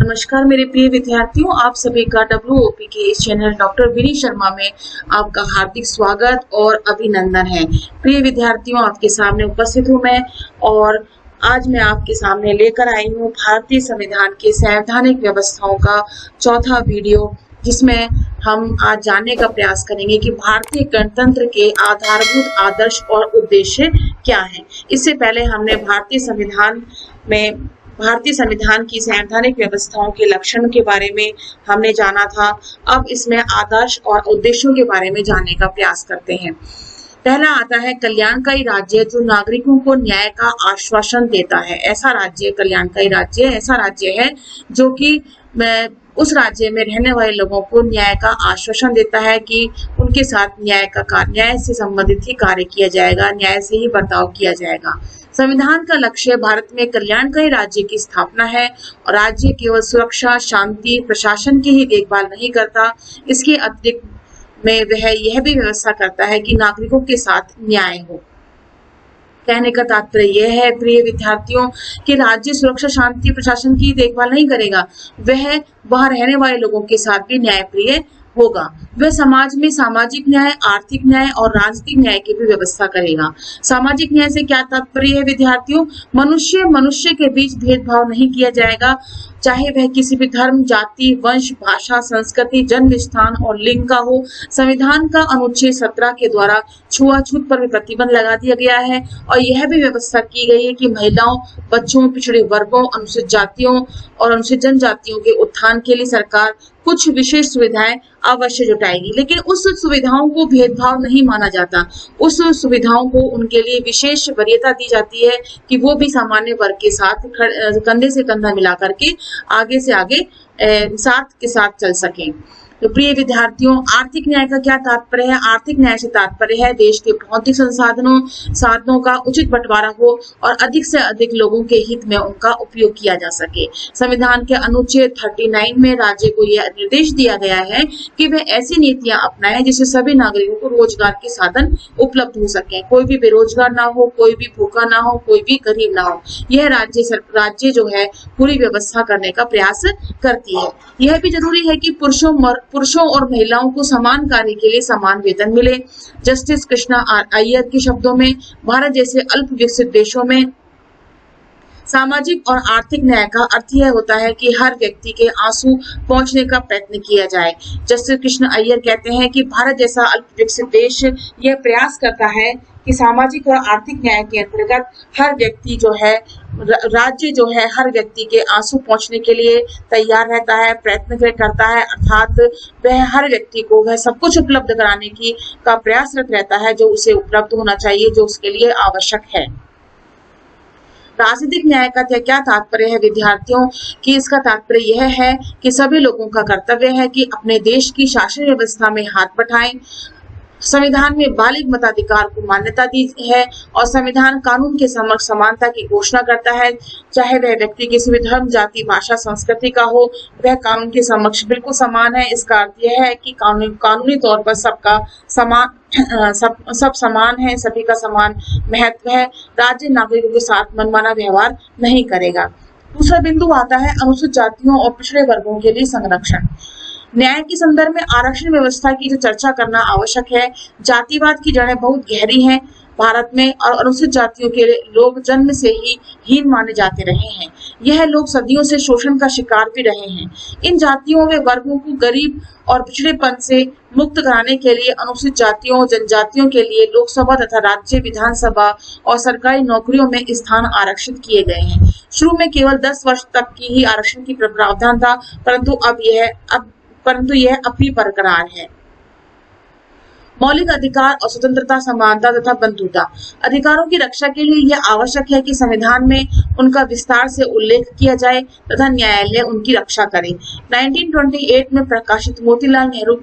नमस्कार मेरे प्रिय विद्यार्थियों, आप सभी का WOP के इस चैनल डॉक्टर विनी शर्मा में आपका हार्दिक स्वागत और अभिनंदन है। प्रिय विद्यार्थियों, आपके सामने उपस्थित हूँ मैं और आज मैं आपके सामने लेकर आई हूँ भारतीय संविधान के संवैधानिक व्यवस्थाओं का चौथा वीडियो, जिसमें हम आज जानने का प्रयास करेंगे कि भारतीय गणतंत्र के आधारभूत आदर्श और उद्देश्य क्या हैं। इससे पहले हमने भारतीय संविधान की संवैधानिक व्यवस्थाओं के लक्षण के बारे में हमने जाना था। अब इसमें आदर्श और उद्देश्यों के बारे में जानने का प्रयास करते हैं। पहला आता है कल्याणकारी राज्य, जो नागरिकों को न्याय का आश्वासन देता है। ऐसा राज्य कल्याणकारी राज्य ऐसा राज्य है जो कि उस राज्य में रहने वाले लोगों को न्याय का आश्वासन देता है कि उनके साथ न्याय से संबंधित ही कार्य किया जाएगा, न्याय से ही बर्ताव किया जाएगा। संविधान का लक्ष्य भारत में कल्याणकारी राज्य की स्थापना है और राज्य केवल सुरक्षा, शांति, प्रशासन की ही देखभाल नहीं करता, इसके अतिरिक्त में वह यह भी व्यवस्था करता है कि नागरिकों के साथ न्याय हो। कहने का तात्पर्य यह है प्रिय विद्यार्थियों कि राज्य सुरक्षा, शांति, प्रशासन की देखभाल नहीं करेगा, वह वहां रहने वाले लोगों के साथ भी न्यायप्रिय होगा। वह समाज में सामाजिक न्याय, आर्थिक न्याय और राजनीतिक न्याय की भी व्यवस्था करेगा। सामाजिक न्याय से क्या तात्पर्य है विद्यार्थियों? मनुष्य के बीच भेदभाव नहीं किया जाएगा, चाहे वह किसी भी धर्म, जाति, वंश, भाषा, संस्कृति, जन्म स्थान और लिंग का हो। संविधान का अनुच्छेद 17 के द्वारा छुआछूत पर भी प्रतिबंध लगा दिया गया है और यह भी व्यवस्था की गई है कि महिलाओं, बच्चों, पिछड़े वर्गों, अनुसूचित जातियों और अनुसूचित जनजातियों के उत्थान के लिए सरकार कुछ विशेष सुविधाएं अवश्य जुटाएगी, लेकिन उस सुविधाओं को भेदभाव नहीं माना जाता। उस सुविधाओं को उनके लिए विशेष वरीयता दी जाती है कि वो भी सामान्य वर्ग के साथ कंधे से कंधा मिला करके आगे से आगे साथ के साथ चल सकें। तो प्रिय विद्यार्थियों, आर्थिक न्याय का क्या तात्पर्य है? आर्थिक न्याय से तात्पर्य है देश के भौतिक साधनों का उचित बंटवारा हो और अधिक से अधिक लोगों के हित में उनका उपयोग किया जा सके। संविधान के अनुच्छेद 39 में राज्य को यह निर्देश दिया गया है कि वे ऐसी नीतियां अपनाएं जिससे सभी नागरिकों को रोजगार के साधन उपलब्ध हो सके, कोई भी बेरोजगार ना हो, कोई भी भूखा ना हो, कोई भी गरीब ना हो। यह राज्य जो है पूरी व्यवस्था करने का प्रयास करती है। यह भी जरूरी है कि पुरुषों और महिलाओं को समान कार्य के लिए समान वेतन मिले। जस्टिस कृष्णा अय्यर के शब्दों में, भारत जैसे अल्प विकसित देशों में सामाजिक और आर्थिक न्याय का अर्थ यह होता है कि हर व्यक्ति के आंसू पहुंचने का प्रयत्न किया जाए। जस्टिस कृष्ण अय्यर कहते हैं कि भारत जैसा अल्प विकसित देश यह प्रयास करता है कि सामाजिक और आर्थिक न्याय के अंतर्गत राज्य जो है हर व्यक्ति के आंसू पहुंचने के लिए तैयार रहता है, प्रयत्न करता है, अर्थात वह हर व्यक्ति को वह सब कुछ उपलब्ध कराने का प्रयासरत रहता है जो उसे उपलब्ध होना चाहिए, जो उसके लिए आवश्यक है। राजनीतिक न्याय का क्या तात्पर्य है विद्यार्थियों? कि इसका तात्पर्य यह है कि सभी लोगों का कर्तव्य है कि अपने देश की शासन व्यवस्था में हाथ बटाएं। संविधान में बालिग मताधिकार को मान्यता दी है और संविधान कानून के समक्ष समानता की घोषणा करता है। चाहे वह व्यक्ति किसी भी धर्म, जाति, भाषा, संस्कृति का हो, वह कानून के समक्ष बिल्कुल समान है। इसका अर्थ यह है कि कानूनी तौर पर सब समान है, सभी का समान महत्व है। राज्य नागरिकों के साथ मनमाना व्यवहार नहीं करेगा। दूसरा बिंदु आता है अनुसूचित जातियों और पिछड़े वर्गों के लिए संरक्षण। न्याय के संदर्भ में आरक्षण व्यवस्था की जो चर्चा करना आवश्यक है। जातिवाद की जड़ें बहुत गहरी हैं भारत में और अनुसूचित जातियों के लोग जन्म से ही हीन माने जाते रहे हैं। यह लोग सदियों से शोषण का शिकार भी रहे हैं। इन जातियों व वर्गों को गरीब और पिछड़ेपन से मुक्त कराने के लिए अनुसूचित जातियों, जनजातियों के लिए लोकसभा तथा राज्य विधानसभा और सरकारी नौकरियों में स्थान आरक्षित किए गए हैं। शुरू में केवल 10 वर्ष तक की ही आरक्षण की प्रावधान था, परंतु यह अब भी बरकरार है। मौलिक अधिकार और स्वतंत्रता, समानता तथा बंधुता। अधिकारों की रक्षा के लिए यह आवश्यक है कि संविधान में उनका विस्तार से उल्लेख किया जाए तथा न्यायालय उनकी रक्षा करे। 1928 में प्रकाशित मोतीलाल नेहरू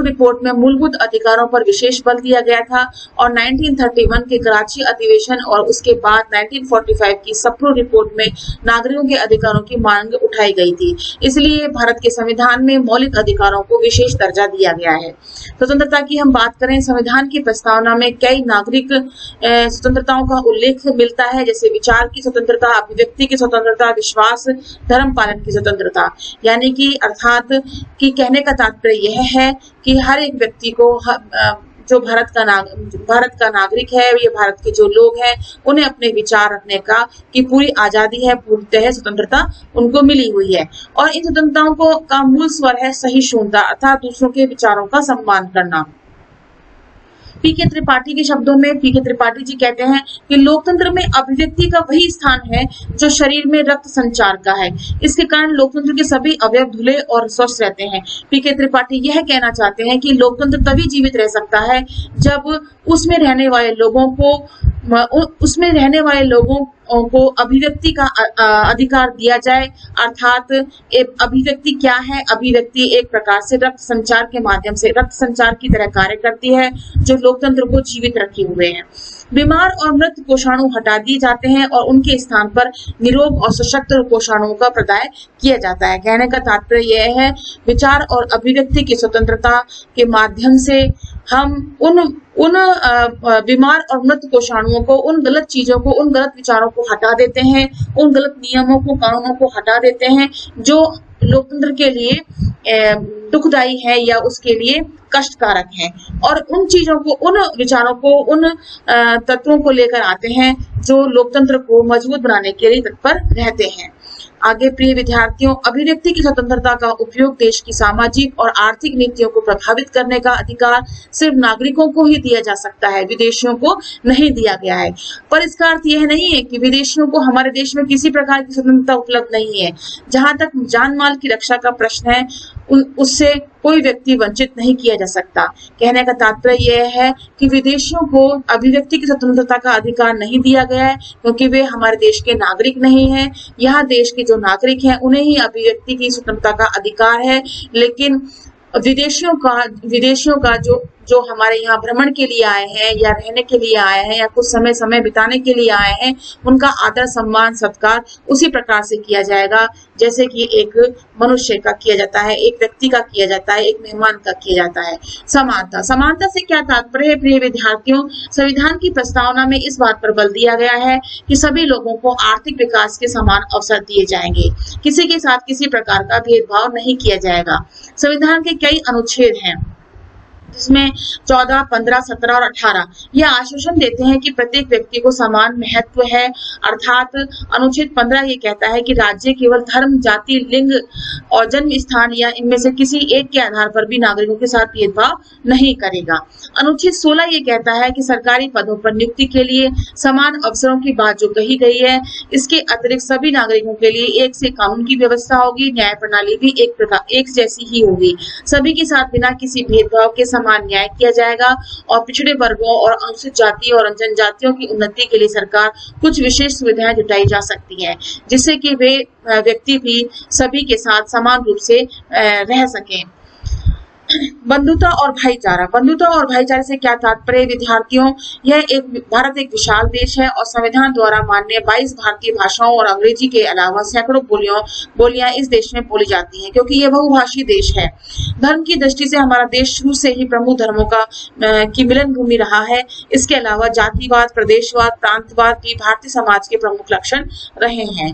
रिपोर्ट में मूलभूत अधिकारों पर विशेष बल दिया गया था और 1931 के कराची अधिवेशन और उसके बाद 1945 की सप्रू रिपोर्ट में नागरिकों के अधिकारों की मांग उठाई गई थी। इसलिए भारत के संविधान में मौलिक अधिकारों को विशेष दर्जा दिया गया है। स्वतंत्रता की हम बात करें, संविधान की प्रस्तावना में कई नागरिक स्वतंत्रताओं का उल्लेख मिलता है, जैसे विचार की स्वतंत्रता, अभिव्यक्ति की स्वतंत्रता, विश्वास, धर्म पालन की स्वतंत्रता। यानी कि अर्थात कि कहने का तात्पर्य यह है कि हर एक व्यक्ति को जो भारत का नागरिक है, ये भारत के जो लोग हैं, उन्हें अपने विचार रखने की पूरी आजादी है, पूर्णतः स्वतंत्रता उनको मिली हुई है। और इन स्वतंत्रताओं का मूल स्वर है सहिष्णुता, अर्थात दूसरों के विचारों का सम्मान करना। पी.के. त्रिपाठी के शब्दों में पी.के. त्रिपाठी जी कहते हैं कि लोकतंत्र में अभिव्यक्ति का वही स्थान है जो शरीर में रक्त संचार का है। इसके कारण लोकतंत्र के सभी अवयव धुले और स्वस्थ रहते हैं। पी.के. त्रिपाठी यह कहना चाहते हैं कि लोकतंत्र तभी जीवित रह सकता है जब उसमें रहने वाले लोगों को अभिव्यक्ति का अधिकार दिया जाए। अर्थात अभिव्यक्ति क्या है? अभिव्यक्ति एक प्रकार से रक्त संचार के माध्यम से रक्त संचार की तरह कार्य करती है, जो लोकतंत्र को जीवित रखे हुए है। बीमार और मृत कोषाणु हटा दिए जाते हैं और उनके स्थान पर निरोग और सशक्त कोषाणुओं का प्रदाय किया जाता है। कहने का तात्पर्य यह है, विचार और अभिव्यक्ति की स्वतंत्रता के माध्यम से हम उन बीमार और मृत कोषाणुओं को, उन गलत चीजों को, उन गलत विचारों को हटा देते हैं, उन गलत नियमों को, कानूनों को हटा देते हैं जो लोकतंत्र के लिए दुखदायी है या उसके लिए कष्टकारक है, और उन चीजों को, उन विचारों को, उन तत्वों को लेकर आते हैं जो लोकतंत्र को मजबूत बनाने के लिए तत्पर रहते हैं। आगे प्रिय विद्यार्थियों, अभिव्यक्ति की स्वतंत्रता का उपयोग देश की सामाजिक और आर्थिक नीतियों को प्रभावित करने का अधिकार सिर्फ नागरिकों को ही दिया जा सकता है, विदेशियों को नहीं दिया गया है। पर इसका अर्थ यह नहीं है कि विदेशियों को हमारे देश में किसी प्रकार की स्वतंत्रता उपलब्ध नहीं है। जहां तक जान माल की रक्षा का प्रश्न है, उससे कोई व्यक्ति वंचित नहीं किया जा सकता। कहने का तात्पर्य यह है कि विदेशियों को अभिव्यक्ति की स्वतंत्रता का अधिकार नहीं दिया गया है, क्योंकि वे हमारे देश के नागरिक नहीं हैं। यहाँ देश के जो नागरिक हैं उन्हें ही अभिव्यक्ति की स्वतंत्रता का अधिकार है, लेकिन विदेशियों का जो हमारे यहाँ भ्रमण के लिए आए हैं या रहने के लिए आए हैं या कुछ समय बिताने के लिए आए हैं, उनका आदर सम्मान सत्कार उसी प्रकार से किया जाएगा जैसे कि एक मनुष्य का किया जाता है, एक व्यक्ति का किया जाता है, एक मेहमान का किया जाता है। समानता से क्या तात्पर्य है प्रिय विद्यार्थियों? संविधान की प्रस्तावना में इस बात पर बल दिया गया है कि सभी लोगों को आर्थिक विकास के समान अवसर दिए जाएंगे, किसी के साथ किसी प्रकार का भेदभाव नहीं किया जाएगा। संविधान के कई अनुच्छेद हैं जिसमें 14, 15, 17 और 18 यह आश्वासन देते हैं कि प्रत्येक व्यक्ति को समान महत्व है। अर्थात अनुच्छेद 15 ये कहता है कि राज्य केवल धर्म, जाति, लिंग और जन्म स्थान या इनमें से किसी एक के आधार पर भी नागरिकों के साथ भेदभाव नहीं करेगा। अनुच्छेद 16 ये कहता है कि सरकारी पदों पर नियुक्ति के लिए समान अवसरों की बात जो कही गई है, इसके अतिरिक्त सभी नागरिकों के लिए एक से कानून की व्यवस्था होगी, न्याय प्रणाली भी एक जैसी ही होगी। सभी के साथ बिना किसी भेदभाव के समान न्याय किया जाएगा और पिछड़े वर्गों और अनुसूचित जाति और जनजातियों की उन्नति के लिए सरकार कुछ विशेष सुविधाएं जुटाई जा सकती है, जिससे कि वे व्यक्ति भी सभी के साथ समान रूप से रह सकें। बंधुता और भाईचारे से क्या तात्पर्य विद्यार्थियों? भारत एक विशाल देश है और संविधान द्वारा मान्य 22 भारतीय भाषाओं और अंग्रेजी के अलावा सैकड़ों बोलियां इस देश में बोली जाती हैं, क्योंकि यह बहुभाषी देश है। धर्म की दृष्टि से हमारा देश शुरू से ही प्रमुख धर्मों की मिलन भूमि रहा है। इसके अलावा जातिवाद, प्रदेशवाद, प्रांतवाद भी भारतीय समाज के प्रमुख लक्षण रहे हैं।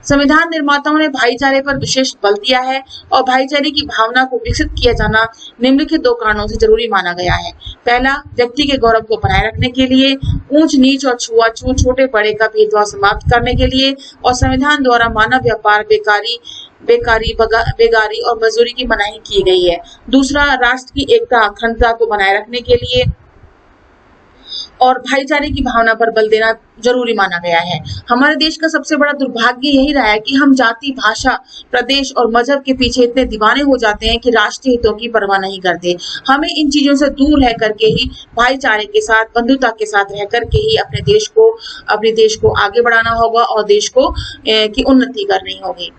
संविधान निर्माताओं ने भाईचारे पर विशेष बल दिया है और भाईचारे की भावना को विकसित किया जाना निम्नलिखित 2 कारणों से जरूरी माना गया है। पहला, व्यक्ति के गौरव को बनाए रखने के लिए, ऊंच नीच और छुआछूत, छोटे बड़े का भेदभाव समाप्त करने के लिए, और संविधान द्वारा मानव व्यापार, बेगारी और मजदूरी की मनाही की गई है। दूसरा, राष्ट्र की एकता, अखंडता को बनाए रखने के लिए और भाईचारे की भावना पर बल देना जरूरी माना गया है। हमारे देश का सबसे बड़ा दुर्भाग्य यही रहा है कि हम जाति, भाषा, प्रदेश और मजहब के पीछे इतने दीवाने हो जाते हैं कि राष्ट्रीय हितों की परवाह नहीं करते। हमें इन चीजों से दूर रह करके ही, भाईचारे के साथ, बंधुता के साथ रह करके ही अपने देश को आगे बढ़ाना होगा और देश को की उन्नति करनी होगी।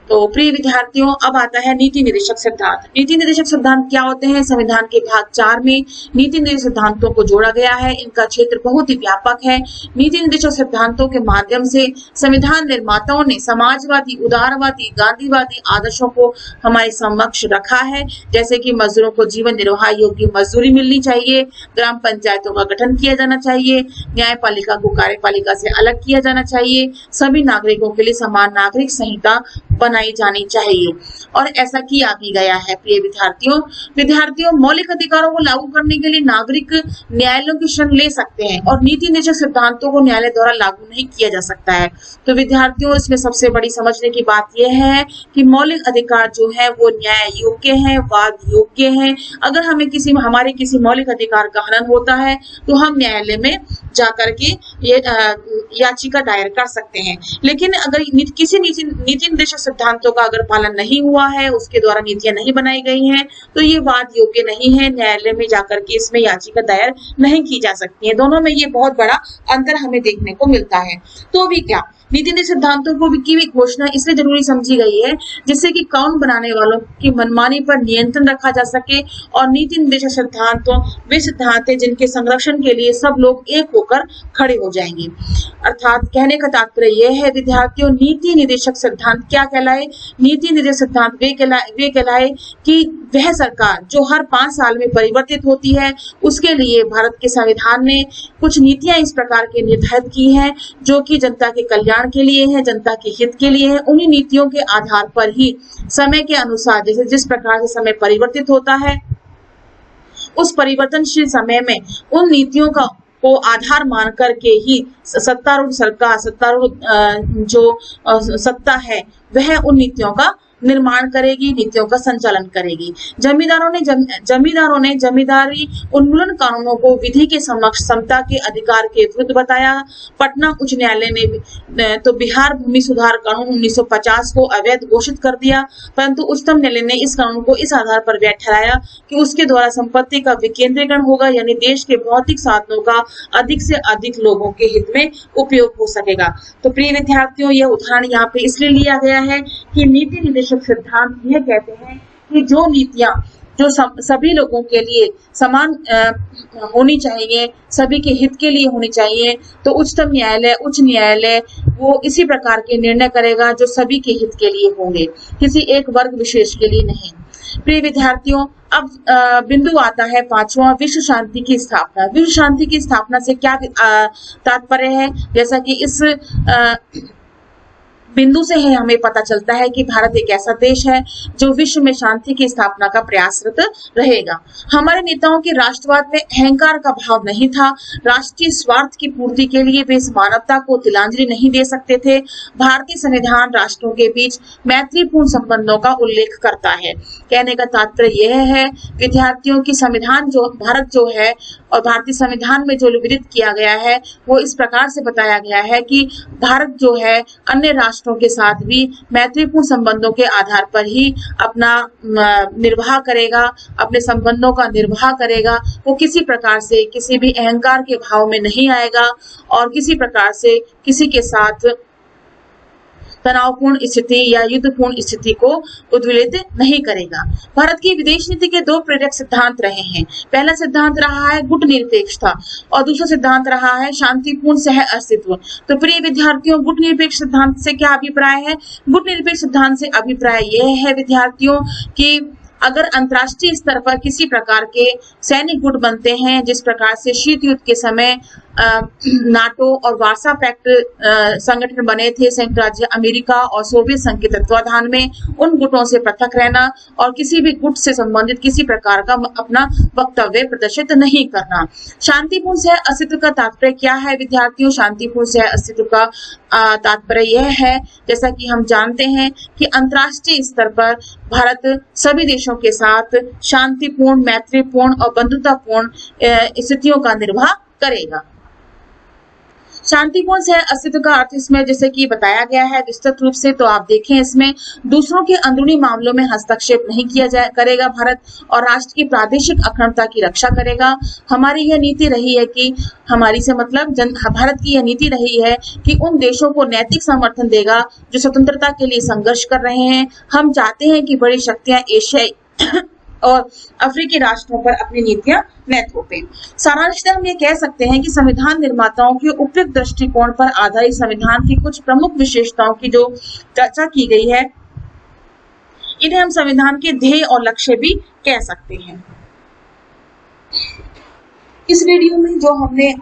तो प्रिय विद्यार्थियों, अब आता है नीति निर्देशक सिद्धांत। नीति निर्देशक सिद्धांत क्या होते हैं? संविधान के भाग 4 में नीति निर्देशक सिद्धांतों को जोड़ा गया है। इनका क्षेत्र बहुत ही व्यापक है। नीति निर्देशक सिद्धांतों के माध्यम से संविधान निर्माताओं ने समाजवादी, उदारवादी, गांधीवादी आदर्शों को हमारे समक्ष रखा है, जैसे कि मजदूरों को जीवन निर्वाह योग्य मजदूरी मिलनी चाहिए, ग्राम पंचायतों का गठन किया जाना चाहिए, न्यायपालिका को कार्यपालिका से अलग किया जाना चाहिए, सभी नागरिकों के लिए समान नागरिक संहिता बनाई जानी चाहिए और ऐसा किया भी गया है। प्रिय विद्यार्थियों मौलिक अधिकारों को लागू करने के लिए नागरिक न्यायालयों की शरण ले सकते हैं और नीति निर्देशक सिद्धांतों को न्यायालय द्वारा लागू नहीं किया जा सकता है। तो विद्यार्थियों इसमें सबसे बड़ी समझने की बात यह है कि मौलिक अधिकार जो है वो न्याय योग्य है, वाद योग्य है। अगर हमें हमारे किसी मौलिक अधिकार का हनन होता है तो हम न्यायालय में जाकर के ये याचिका दायर कर सकते हैं। लेकिन अगर किसी नीति निर्देशक सिद्धांतों का अगर पालन नहीं हुआ है, उसके द्वारा नीतियां नहीं बनाई गई हैं, तो ये वाद योग्य नहीं है, न्यायालय में जाकर के इसमें याचिका दायर नहीं की जा सकती है। दोनों में ये बहुत बड़ा अंतर हमें देखने को मिलता है। तो भी क्या नीति निर्देशक सिद्धांतों को की भी घोषणा इसलिए जरूरी समझी गई है जिससे कि कानून बनाने वालों की मनमानी पर नियंत्रण रखा जा सके और नीति निर्देशक सिद्धांतों वे सिद्धांत हैं जिनके संरक्षण के लिए सब लोग एक होकर खड़े हो जाएंगे। अर्थात कहने का तात्पर्य यह है विद्यार्थियों, नीति निर्देशक सिद्धांत क्या कहलाए? नीति निर्देशक सिद्धांत वे कहलाए कि वह सरकार जो हर 5 साल में परिवर्तित होती है, उसके लिए भारत के संविधान ने कुछ नीतियां इस प्रकार के निर्धारित की हैं जो कि जनता के कल्याण के लिए है, जनता के हित के लिए है। उन्हीं नीतियों के आधार पर ही समय के अनुसार जैसे जिस प्रकार से समय परिवर्तित होता है, उस परिवर्तनशील समय में उन नीतियों को आधार मान करके ही सत्तारूढ़ सरकार, जो सत्ता है वह उन नीतियों का निर्माण करेगी, नीतियों का संचालन करेगी। जमींदारों ने जमींदारी उन्मूलन कानूनों को विधि के समक्ष समता के अधिकार के विरुद्ध बताया। पटना उच्च न्यायालय ने तो बिहार भूमि सुधार कानून 1950 को अवैध घोषित कर दिया, परंतु उच्चतम न्यायालय ने इस कानून को इस आधार पर वैध ठहराया कि उसके द्वारा संपत्ति का विकेंद्रीकरण होगा, यानी देश के भौतिक साधनों का अधिक से अधिक लोगों के हित में उपयोग हो सकेगा। तो प्रिय विद्यार्थियों, यह उदाहरण यहाँ पे इसलिए लिया गया है कि नीति निर्देशक सिद्धांत यह कहते हैं कि जो नीतियां जो सभी लोगों के लिए समान होनी चाहिए, सभी के हित के लिए होनी चाहिए, तो उच्च न्यायालय वो इसी प्रकार के निर्णय करेगा जो सभी के हित के लिए होंगे, किसी एक वर्ग विशेष के लिए नहीं। प्रिय विद्यार्थियों, अब बिंदु आता है 5वां, विश्व शांति की स्थापना। विश्व शांति की स्थापना से क्या तात्पर्य है? जैसा कि इस बिंदु से ही हमें पता चलता है कि भारत एक ऐसा देश है जो विश्व में शांति की स्थापना का प्रयासरत रहेगा। हमारे नेताओं के राष्ट्रवाद में अहंकार का भाव नहीं था। राष्ट्रीय स्वार्थ की पूर्ति के लिए वे इस मानवता को तिलांजलि नहीं दे सकते थे। भारतीय संविधान राष्ट्रों के बीच मैत्रीपूर्ण संबंधों का उल्लेख करता है। कहने का तात्पर्य यह है विद्यार्थियों की संविधान जो भारत जो है और भारतीय संविधान में जो विदित किया गया है वो इस प्रकार से बताया गया है कि भारत जो है अन्य राष्ट्रों के साथ भी मैत्रीपूर्ण संबंधों के आधार पर ही अपना निर्वाह करेगा, अपने संबंधों का निर्वाह करेगा। वो किसी प्रकार से किसी भी अहंकार के भाव में नहीं आएगा और किसी प्रकार से किसी के साथ तनावपूर्ण स्थिति या युद्धपूर्ण स्थिति को उद्वेलित नहीं करेगा। भारत की विदेश नीति के 2 प्रेरक सिद्धांत रहे हैं। पहला सिद्धांत रहा है गुटनिरपेक्षता और दूसरा सिद्धांत रहा है शांतिपूर्ण सह अस्तित्व। तो प्रिय विद्यार्थियों, गुटनिरपेक्ष सिद्धांत से क्या अभिप्राय है? गुटनिरपेक्ष सिद्धांत से अभिप्राय यह है विद्यार्थियों कि अगर अंतर्राष्ट्रीय स्तर पर किसी प्रकार के सैनिक गुट बनते हैं, जिस प्रकार से शीत युद्ध के समय नाटो और वार्सा पैक्ट संगठन बने थे, संयुक्त राज्य अमेरिका और सोवियत संघ के तत्वाधान में, उन गुटों से पृथक रहना और किसी भी गुट से संबंधित किसी प्रकार का अपना वक्तव्य प्रदर्शित नहीं करना। शांतिपूर्ण सह अस्तित्व का तात्पर्य क्या है विद्यार्थियों? शांतिपूर्ण सह अस्तित्व का तात्पर्य यह है, जैसा कि हम जानते हैं कि अंतर्राष्ट्रीय स्तर पर भारत सभी देशों के साथ शांतिपूर्ण, मैत्रीपूर्ण और बंधुतापूर्ण स्थितियों का निर्वाह करेगा। शांतिपूर्ण सह अस्तित्व का अर्थ इसमें जैसे कि बताया गया है विस्तृत रूप से, तो आप देखें इसमें दूसरों के अंदरूनी मामलों में हस्तक्षेप नहीं किया करेगा भारत और राष्ट्र की प्रादेशिक अखंडता की रक्षा करेगा। हमारी यह नीति रही है कि हमारी से मतलब भारत की यह नीति रही है कि उन देशों को नैतिक समर्थन देगा जो स्वतंत्रता के लिए संघर्ष कर रहे हैं। हम चाहते हैं कि बड़ी शक्तियां और अफ्रीकी राष्ट्रों पर अपनी नीतियां न थोपें। सारांशतः हम ये कह सकते हैं कि संविधान निर्माताओं के उपयुक्त दृष्टिकोण पर आधारित संविधान की कुछ प्रमुख विशेषताओं की जो चर्चा की गई है, इन्हें हम संविधान के ध्येय और लक्ष्य भी कह सकते हैं। इस वीडियो में जो हमने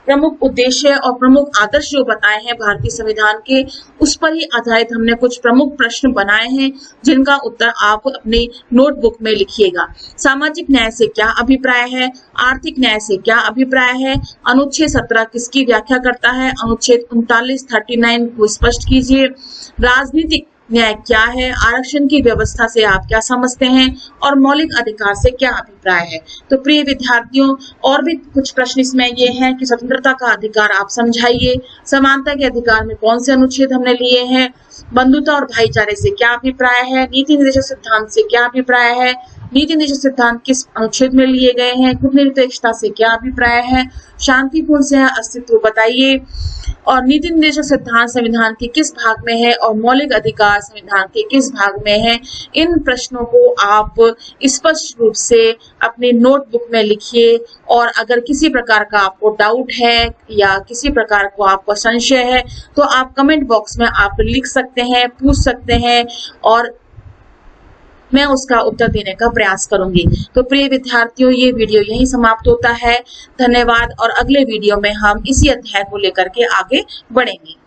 प्रमुख उद्देश्य और प्रमुख आदर्श जो बताए हैं भारतीय संविधान के, उस पर ही आधारित हमने कुछ प्रमुख प्रश्न बनाए हैं जिनका उत्तर आप अपने नोटबुक में लिखिएगा। सामाजिक न्याय से क्या अभिप्राय है? आर्थिक न्याय से क्या अभिप्राय है? अनुच्छेद 17 किसकी व्याख्या करता है? अनुच्छेद 39 को स्पष्ट कीजिए। राजनीतिक न्याय क्या है? आरक्षण की व्यवस्था से आप क्या समझते हैं? और मौलिक अधिकार से क्या अभिप्राय है? तो प्रिय विद्यार्थियों, और भी कुछ प्रश्न इसमें ये हैं कि स्वतंत्रता का अधिकार आप समझाइए। समानता के अधिकार में कौन से अनुच्छेद हमने लिए हैं? बंधुता और भाईचारे से क्या अभिप्राय है? नीति निर्देशक सिद्धांत से क्या अभिप्राय है? नीति निर्देशक सिद्धांत किस अनुच्छेद में लिए गए हैं? गुणनिरपेक्षता से क्या अभिप्राय है? शांतिपूर्ण सह अस्तित्व बताइए। और नीति निर्देशक सिद्धांत संविधान के किस भाग में है और मौलिक अधिकार संविधान के किस भाग में है? इन प्रश्नों को आप स्पष्ट रूप से अपने नोटबुक में लिखिए। और अगर किसी प्रकार का आपको डाउट है या किसी प्रकार को आपको संशय है तो आप कमेंट बॉक्स में आप लिख सकते हैं, पूछ सकते हैं और मैं उसका उत्तर देने का प्रयास करूंगी। तो प्रिय विद्यार्थियों, ये वीडियो यहीं समाप्त होता है। धन्यवाद। और अगले वीडियो में हम इसी अध्याय को लेकर के आगे बढ़ेंगे।